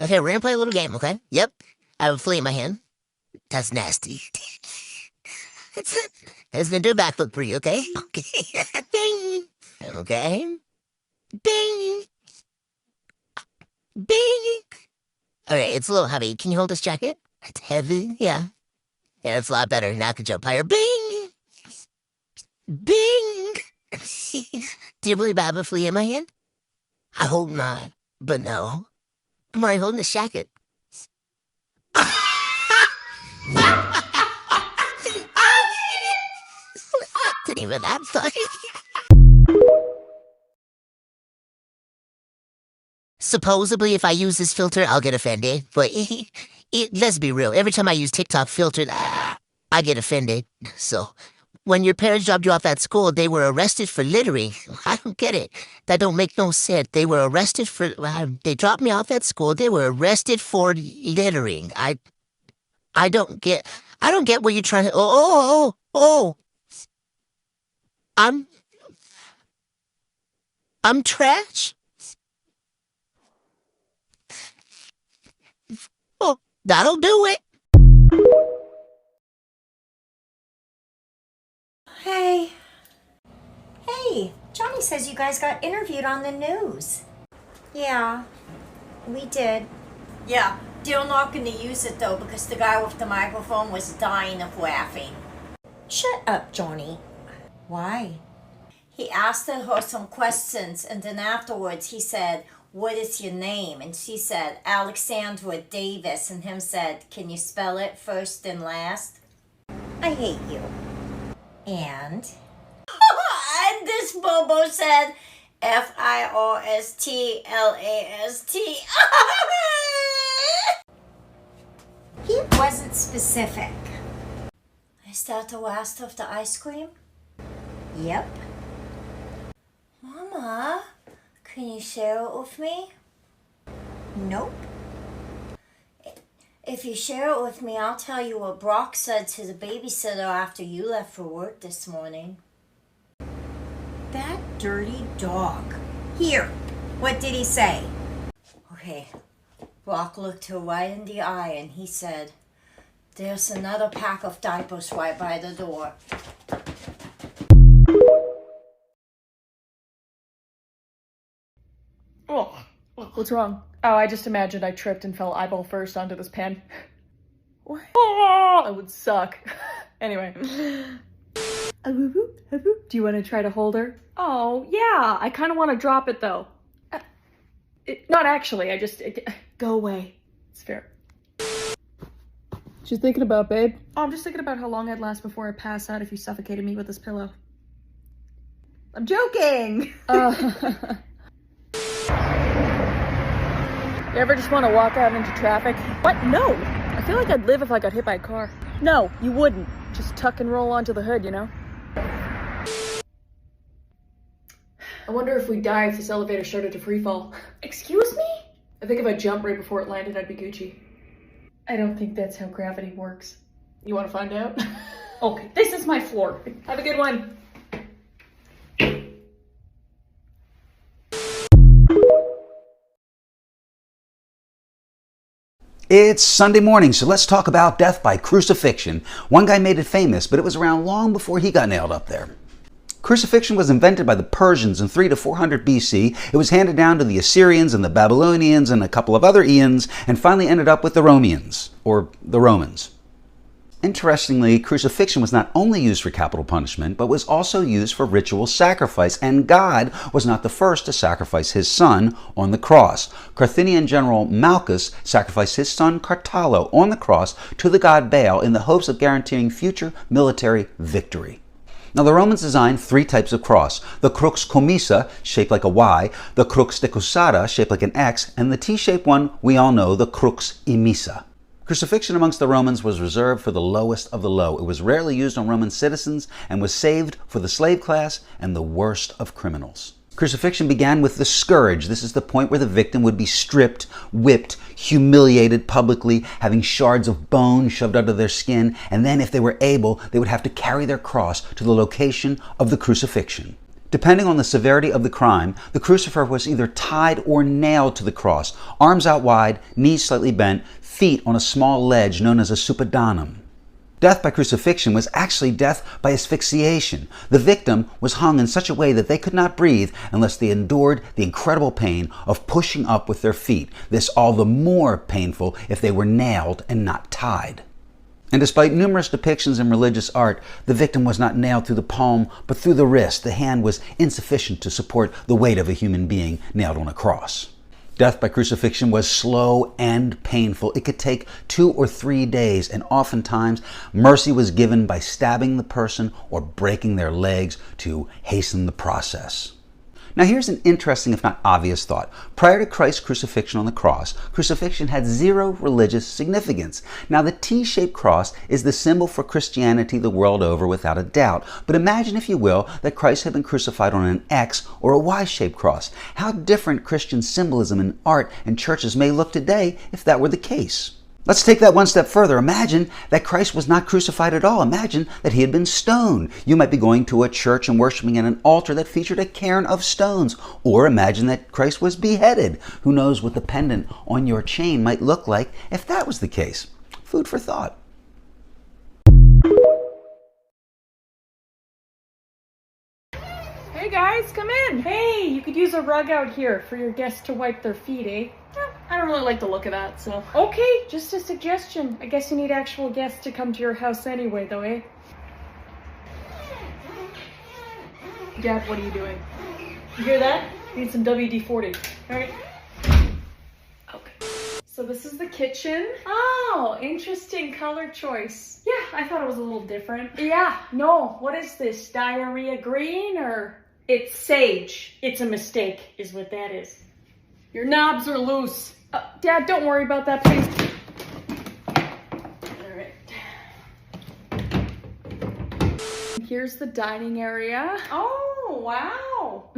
Okay, we're gonna play a little game, okay? Yep. I have a flea in my hand. That's nasty. It's gonna do a backflip for you, okay? Okay. Ding. Okay. Bing. Bing. Alright, it's a little heavy. Can you hold this jacket? It's heavy, yeah. Yeah, it's a lot better. Now I can jump higher. Bing! Bing! Do you believe I have a flea in my hand? I hope not, but no. I'm already holding this jacket. Didn't even that funny. Supposedly, if I use this filter, I'll get offended. But let's be real. Every time I use TikTok filter, I get offended. So, when your parents dropped you off at school, they were arrested for littering. I don't get it. That don't make no sense. They were arrested for. They dropped me off at school. They were arrested for littering. I don't get. I don't get what you're trying to. Oh! I'm. I'm trash. Oh, that'll do it. Hey. Hey, Johnny says you guys got interviewed on the news. Yeah, we did. Yeah, they're not going to use it though because the guy with the microphone was dying of laughing. Shut up, Johnny. Why? He asked her some questions and then afterwards he said, "What is your name?" And she said, "Alexandra Davis." And him said, "Can you spell it first and last?" I hate you. And? And this Bobo said, "First last." He wasn't specific. Is that the last of the ice cream? Yep. Mama, can you share it with me? Nope. If you share it with me, I'll tell you what Brock said to the babysitter after you left for work this morning. That dirty dog. Here, what did he say? Okay, Brock looked her right in the eye and he said, "There's another pack of diapers right by the door." Oh, what's wrong? Oh, I just imagined I tripped and fell eyeball first onto this pen. What? Oh, that would suck. Anyway. Do you want to try to hold her? Oh, yeah. I kind of want to drop it, though. Not actually. Go away. It's fair. What you thinking about, babe? Oh, I'm just thinking about how long I'd last before I pass out if you suffocated me with this pillow. I'm joking. You ever just want to walk out into traffic? What? No! I feel like I'd live if I got hit by a car. No, you wouldn't. Just tuck and roll onto the hood, you know? I wonder if we'd die if this elevator started to freefall. Excuse me? I think if I jumped right before it landed, I'd be Gucci. I don't think that's how gravity works. You want to find out? Okay, this is my floor. Have a good one. It's Sunday morning, so let's talk about death by crucifixion. One guy made it famous, but it was around long before he got nailed up there. Crucifixion was invented by the Persians in 300 to 400 BC. It was handed down to the Assyrians and the Babylonians and a couple of other Ians, and finally ended up with the Romians, or the Romans. Interestingly, crucifixion was not only used for capital punishment, but was also used for ritual sacrifice, and God was not the first to sacrifice his son on the cross. Carthaginian general Malchus sacrificed his son Cartalo on the cross to the god Baal in the hopes of guaranteeing future military victory. Now, the Romans designed three types of cross: the crux commissa, shaped like a Y, the crux decussata, shaped like an X, and the T-shaped one we all know, the crux immissa. Crucifixion amongst the Romans was reserved for the lowest of the low. It was rarely used on Roman citizens and was saved for the slave class and the worst of criminals. Crucifixion began with the scourge. This is the point where the victim would be stripped, whipped, humiliated publicly, having shards of bone shoved out of their skin, and then if they were able, they would have to carry their cross to the location of the crucifixion. Depending on the severity of the crime, the crucifier was either tied or nailed to the cross, arms out wide, knees slightly bent, feet on a small ledge known as a suppadanum. Death by crucifixion was actually death by asphyxiation. The victim was hung in such a way that they could not breathe unless they endured the incredible pain of pushing up with their feet. This all the more painful if they were nailed and not tied. And despite numerous depictions in religious art, the victim was not nailed through the palm, but through the wrist. The hand was insufficient to support the weight of a human being nailed on a cross. Death by crucifixion was slow and painful. It could take 2 or 3 days, and oftentimes mercy was given by stabbing the person or breaking their legs to hasten the process. Now here's an interesting, if not obvious thought. Prior to Christ's crucifixion on the cross, crucifixion had zero religious significance. Now the T-shaped cross is the symbol for Christianity the world over without a doubt. But imagine, if you will, that Christ had been crucified on an X or a Y-shaped cross. How different Christian symbolism in art and churches may look today if that were the case. Let's take that one step further. Imagine that Christ was not crucified at all. Imagine that he had been stoned. You might be going to a church and worshiping at an altar that featured a cairn of stones. Or imagine that Christ was beheaded. Who knows what the pendant on your chain might look like if that was the case? Food for thought. Hey guys, come in. Hey, you could use a rug out here for your guests to wipe their feet, eh? I don't really like the look of that, so. Okay, just a suggestion. I guess you need actual guests to come to your house anyway, though, eh? Dad, what are you doing? You hear that? Need some WD-40. Alright. Okay. So this is the kitchen. Oh, interesting color choice. Yeah, I thought it was a little different. Yeah, no, what is this? Diarrhea green or? It's sage. It's a mistake, is what that is. Your knobs are loose. Dad, don't worry about that, please. Alright. Here's the dining area. Oh, wow.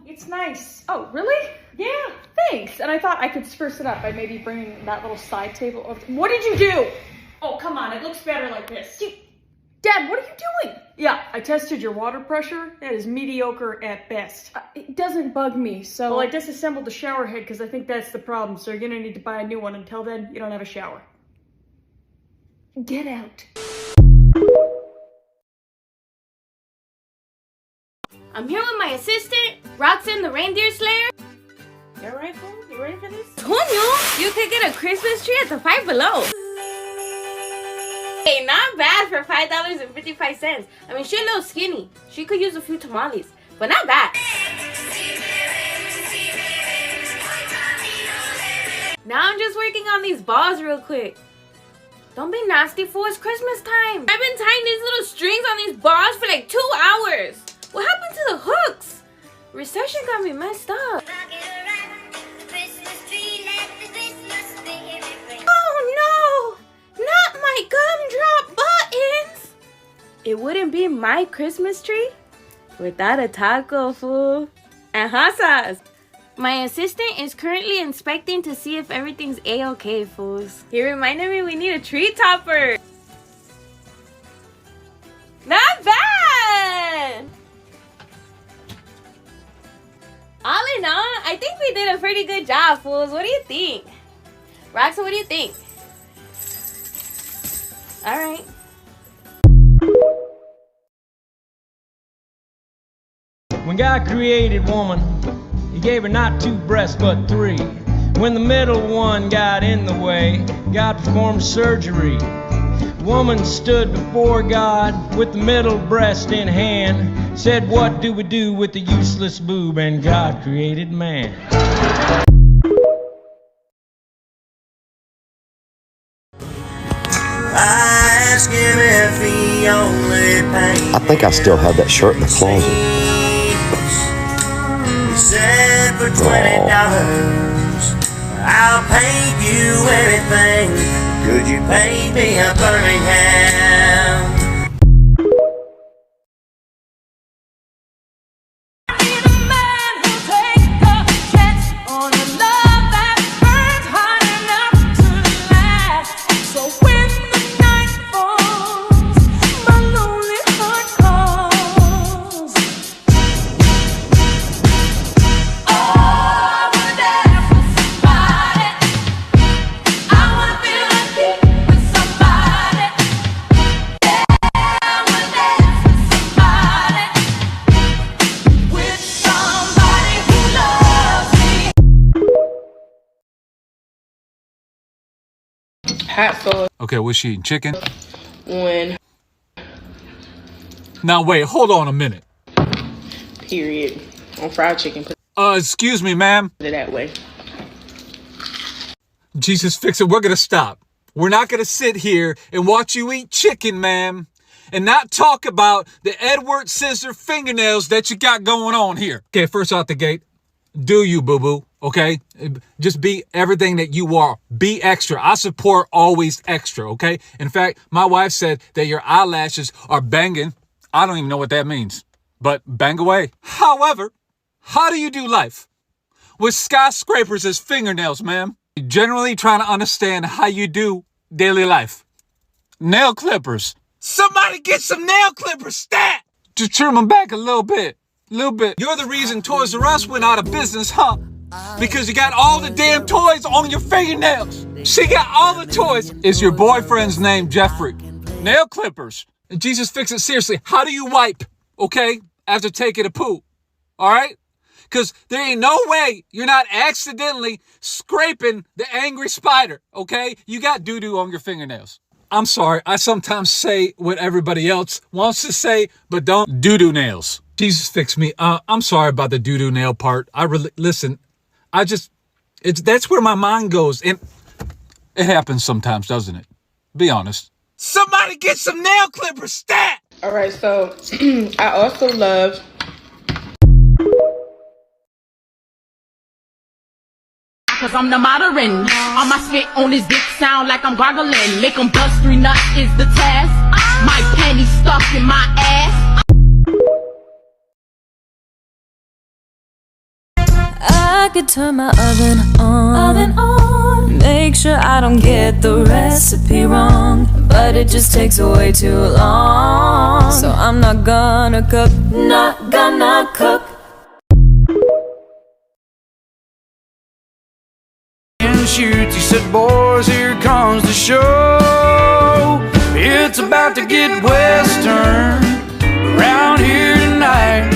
It's nice. Oh, really? Yeah, thanks. And I thought I could spruce it up by maybe bringing that little side table over. What did you do? Oh, come on. It looks better like this. Dad, what are you doing? Yeah, I tested your water pressure. That is mediocre at best. It doesn't bug me, so... Well, I disassembled the shower head because I think that's the problem, so you're gonna need to buy a new one. Until then, you don't have a shower. Get out. I'm here with my assistant, Roxanne the reindeer slayer. You alright, fool? You ready for this? Tonyo, you could get a Christmas tree at the Five Below. Hey, not bad for $5.55. I mean, she's a little skinny. She could use a few tamales, but not bad. Now I'm just working on these balls real quick. Don't be nasty, fool. It's Christmas time. I've been tying these little strings on these balls for like 2 hours. What happened to the hooks? Recession got me messed up. Oh no! Not my gumdrop buttons! It wouldn't be my Christmas tree without a taco, fool. And hot sauce. My assistant is currently inspecting to see if everything's a-okay, fools. He reminded me we need a tree topper. Not bad! All in all, I think we did a pretty good job, fools. What do you think? Roxa, what do you think? Alright. When God created woman, he gave her not 2 breasts but 3. When the middle one got in the way, God performed surgery. Woman stood before God with the middle breast in hand, said, "What do we do with the useless boob?" And God created man. I asked him if he only paid. I think I still have that shirt in the closet. He said for $20, I'll pay you anything. Could you pay me a Birmingham? hot sauce. Okay, what's she eating? Chicken? When. Now wait, hold on a minute. Period. On fried chicken. Put Excuse me, ma'am. it that way. Jesus, fix it. We're gonna stop. We're not gonna sit here and watch you eat chicken, ma'am, and not talk about the Edward Scissor fingernails that you got going on here. Okay, first out the gate, do you, boo-boo, okay? Just be everything that you are. Be extra. I support always extra, okay? In fact, my wife said that your eyelashes are banging. I don't even know what that means, but bang away. However, how do you do life with skyscrapers as fingernails, ma'am? Generally trying to understand how you do daily life. Nail clippers. Somebody get some nail clippers, stat! Just trim them back a little bit. You're the reason Toys R Us went out of business, huh? Because you got all the damn toys on your fingernails. She got all the toys. Is your boyfriend's name Jeffrey? Nail clippers. And Jesus, fix it seriously. How do you wipe, okay, after taking a poo? All right? Because there ain't no way you're not accidentally scraping the angry spider, okay? You got doo-doo on your fingernails. I'm sorry, I sometimes say what everybody else wants to say, but don't doo-doo nails. Jesus, fix me. I'm sorry about the doo-doo nail part. Listen, that's where my mind goes. And it happens sometimes, doesn't it? Be honest. Somebody get some nail clippers, stat! All right, so I also love... Cause I'm the modern. On my spit on his dick sound like I'm gargling. Make him bust 3 nuts is the task. My penny stuck in my ass. I could turn my oven on. Make sure I don't get the recipe wrong, but it just takes way too long. So I'm not gonna cook, not gonna cook. Shoot, he said, boys, here comes the show. It's about to get western around here tonight.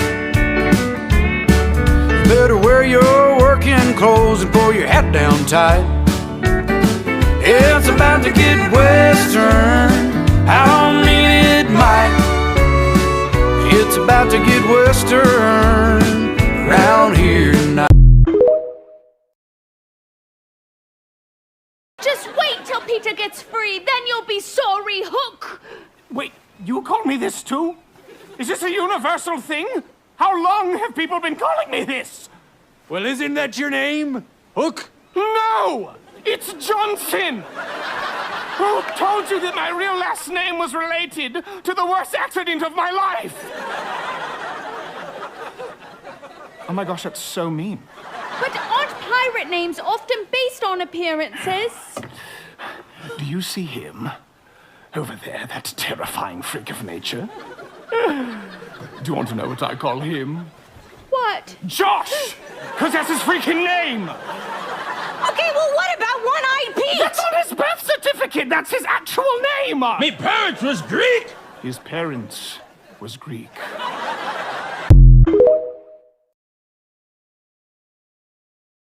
You better wear your working clothes and pull your hat down tight. It's about to get western, I don't mean it might. It's about to get western around here tonight. Just wait till Peter gets free, then you'll be sorry, Hook! Wait, you call me this too? Is this a universal thing? How long have people been calling me this? Well, isn't that your name? Hook? No! It's Johnson! Who told you that my real last name was related to the worst accident of my life? Oh my gosh, that's so mean. But aren't pirate names often based on appearances? Do you see him? Over there, that terrifying freak of nature? Do you want to know what I call him? What? Josh! Because that's his freaking name! Okay, well, what about One-Eyed Pete? That's on his birth certificate! That's his actual name! Me parents was Greek! His parents was Greek.